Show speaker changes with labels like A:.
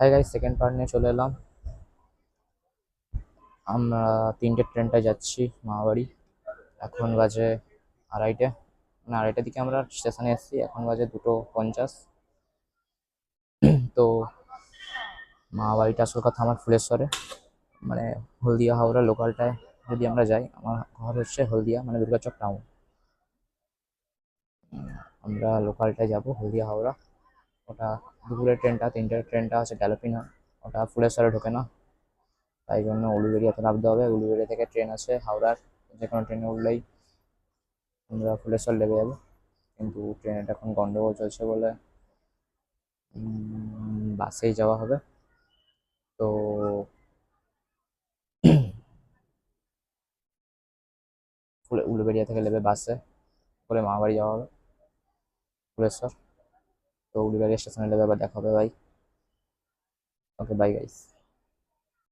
A: Hi guys, second part নিয়ে চলে এলাম। আমরা 3টে ট্রেনটায় যাচ্ছি মামাবাড়ি। এখন বাজে আড়াইটে, মানে আড়াইটার দিকে আমরা স্টেশনে এসেছি। এখন বাজে 2:50। তো মামাবাড়িটা আসল কথা আমার ফুলেশ্বরে, মানে হলদিয়া হাওড়া লোকালটায় যদি আমরা যাই। আমার ঘর হচ্ছে হলদিয়া, মানে দুর্গাচক টাউন। আমরা লোকালটায় যাব হলদিয়া হাওড়া। ওটা দুপুরের ট্রেনটা, 3টের ট্রেনটা হচ্ছে গ্যালোপিন হয়, ওটা ফুলেশ্বরে ঢোকে না। তাই জন্য উলুবেড়িয়াতে নামতে হবে। উলুবেড়িয়া থেকে ট্রেন আছে হাওড়ার, যে কোনো ট্রেনে উঠলেই আমরা ফুলেশ্বর লেগে যাবো। কিন্তু ট্রেনের এখন গন্ডগোল চলছে বলে বাসেই যাওয়া হবে। তো উলুবেড়িয়া থেকে নেবে বাসে করে মামাবাড়ি যাওয়া হবে, ফুলেশ্বর। তো উলুবেড়িয়া স্টেশনে নেবে, আবার দেখা হবে ভাই। ওকে, বাই গাইস।